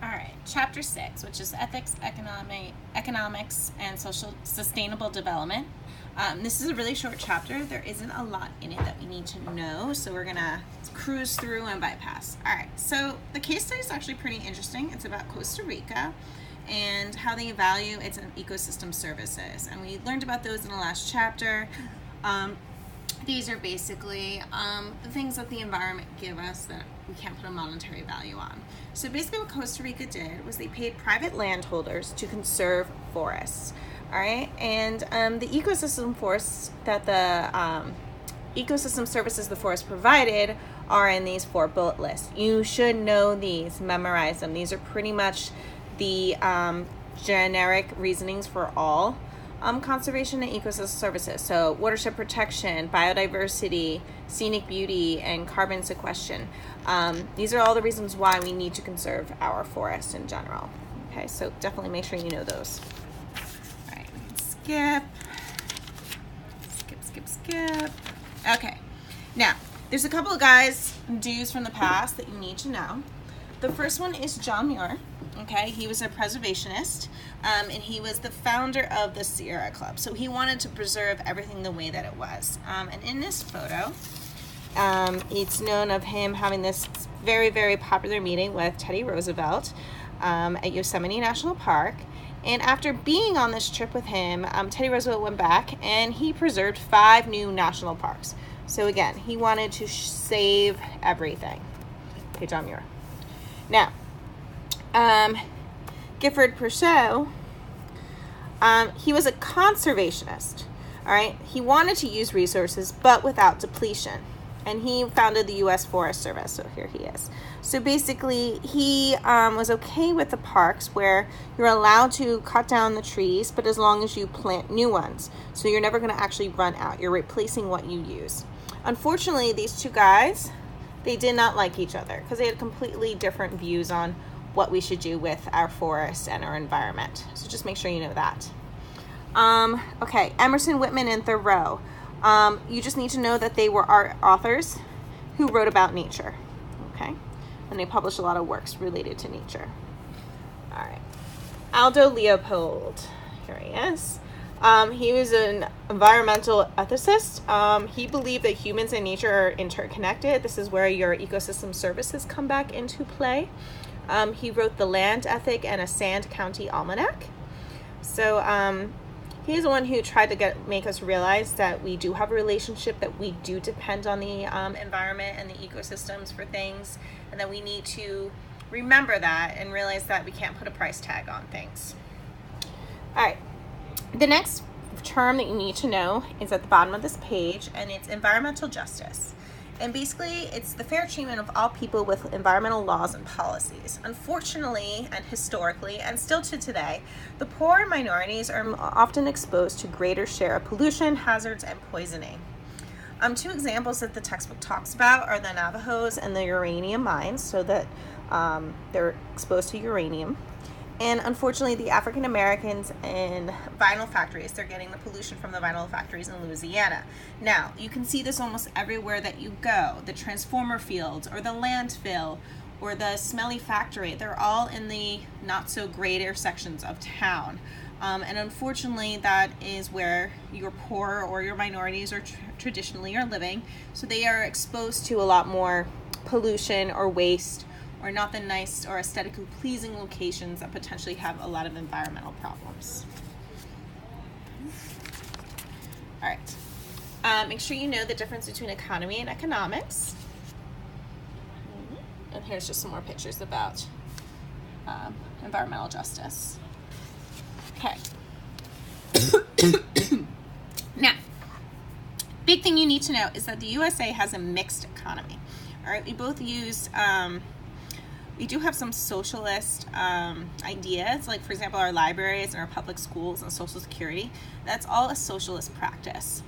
All right, chapter 6, which is ethics, economics, and social sustainable development. This is a really short chapter. There isn't a lot in it that we need to know, so we're gonna cruise through and bypass. All right, so the case study is actually pretty interesting. It's about Costa Rica and how they value its ecosystem services, and we learned about those in the last chapter. These are basically the things that the environment give us that we can't put a monetary value on. So basically what Costa Rica did was they paid private landholders to conserve forests. All right, and the ecosystem forests that the ecosystem services the forest provided are in these 4 bullet lists. You should know these, memorize them. These are pretty much the generic reasonings for all conservation and ecosystem services. So watershed protection, biodiversity, scenic beauty, and carbon sequestration. These are all the reasons why we need to conserve our forest in general. Okay, so definitely make sure you know those. All right, skip. Okay, now there's a couple of guys and dudes from the past that you need to know. The first one is John Muir. Okay, he was a preservationist, and he was the founder of the Sierra Club. So he wanted to preserve everything the way that it was. And in this photo, it's known of him having this very, very popular meeting with Teddy Roosevelt at Yosemite National Park. And after being on this trip with him, Teddy Roosevelt went back and he preserved 5 new national parks. So again, he wanted to save everything. Okay, John Muir. Now, Gifford Pinchot, he was a conservationist, all right? He wanted to use resources, but without depletion. And he founded the U.S. Forest Service, so here he is. So basically, he was okay with the parks where you're allowed to cut down the trees, but as long as you plant new ones. So you're never going to actually run out. You're replacing what you use. Unfortunately, these 2 guys, they did not like each other because they had completely different views on what we should do with our forests and our environment. So just make sure you know that. Okay, Emerson, Whitman, and Thoreau. You just need to know that they were art authors who wrote about nature. Okay, and they published a lot of works related to nature. All right, Aldo Leopold. Here he is. He was an environmental ethicist. He believed that humans and nature are interconnected. This is where your ecosystem services come back into play. He wrote The Land Ethic and a Sand County Almanac. So he's the one who tried to make us realize that we do have a relationship, that we do depend on the environment and the ecosystems for things, and that we need to remember that and realize that we can't put a price tag on things. All right. The next term that you need to know is at the bottom of this page, and it's environmental justice. And basically, it's the fair treatment of all people with environmental laws and policies. Unfortunately, and historically, and still to today, the poor and minorities are often exposed to greater share of pollution, hazards, and poisoning. 2 examples that the textbook talks about are the Navajos and the uranium mines, so that they're exposed to uranium. And unfortunately, the African Americans in vinyl factories, they're getting the pollution from the vinyl factories in Louisiana. Now, you can see this almost everywhere that you go. The transformer fields, or the landfill, or the smelly factory, they're all in the not so greater sections of town. And unfortunately, that is where your poor or your minorities are traditionally are living. So they are exposed to a lot more pollution or waste, or not the nice or aesthetically pleasing locations that potentially have a lot of environmental problems. All right. Make sure you know the difference between economy and economics. And here's just some more pictures about environmental justice. Okay. Now, big thing you need to know is that the USA has a mixed economy. All right, we both use we do have some socialist ideas, like for example our libraries and our public schools and social security. That's all a socialist practice.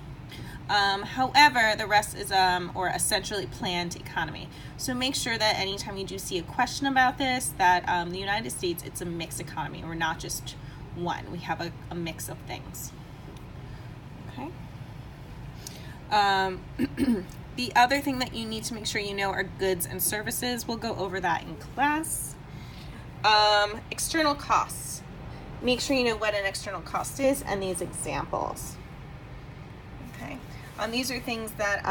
However, the rest is or a centrally planned economy. So make sure that anytime you do see a question about this, that the United States, it's a mixed economy. We're not just one. We have a mix of things. Okay. The other thing that you need to make sure you know are goods and services. We'll go over that in class. External costs. Make sure you know what an external cost is and these examples. Okay. These are things that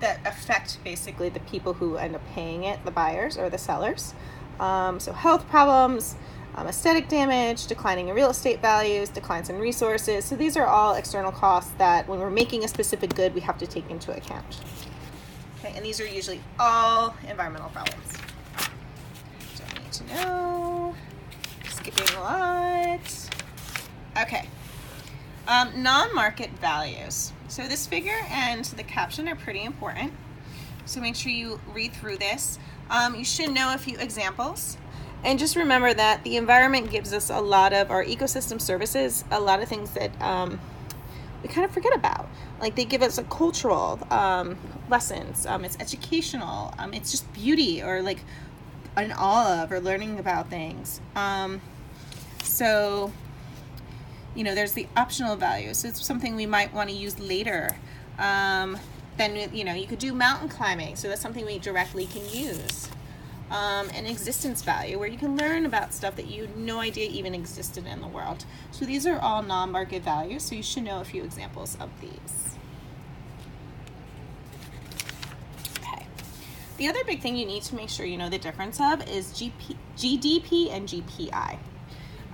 that affect basically the people who end up paying it, the buyers or the sellers. So health problems, aesthetic damage, declining in real estate values, declines in resources. So these are all external costs that when we're making a specific good, we have to take into account. Okay, and these are usually all environmental problems. Don't need to know. Skipping a lot. Okay. Non-market values. So this figure and the caption are pretty important. So make sure you read through this. You should know a few examples. And just remember that the environment gives us a lot of our ecosystem services, a lot of things that we kind of forget about. Like they give us a cultural lessons, it's educational, it's just beauty or like an awe of or learning about things. So, you know, there's the optional values. So it's something we might want to use later. Then, you know, you could do mountain climbing. So that's something we directly can use. An existence value where you can learn about stuff that you had no idea even existed in the world. So these are all non-market values. So you should know a few examples of these. Okay. The other big thing you need to make sure you know the difference of is GDP and GPI.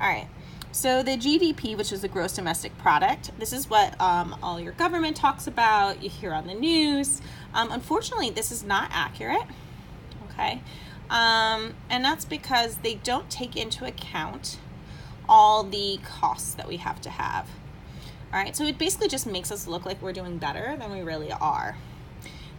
All right. So the GDP, which is the gross domestic product, this is what all your government talks about, you hear on the news. Unfortunately, this is not accurate, okay? And that's because they don't take into account all the costs that we have to have. All right, so it basically just makes us look like we're doing better than we really are.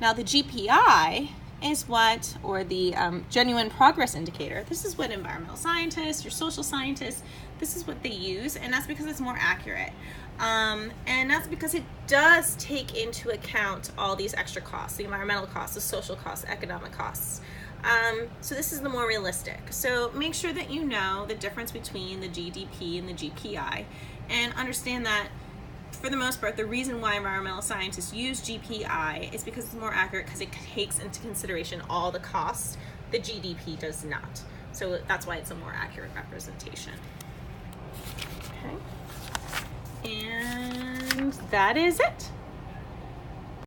Now the GPI is what, or the genuine progress indicator, this is what environmental scientists, your social scientists, this is what they use, and that's because it's more accurate. And that's because it does take into account all these extra costs, the environmental costs, the social costs, economic costs. So this is the more realistic. So make sure that you know the difference between the GDP and the GPI, and understand that for the most part, the reason why environmental scientists use GPI is because it's more accurate because it takes into consideration all the costs. The GDP does not. So that's why it's a more accurate representation. Okay. And that is it.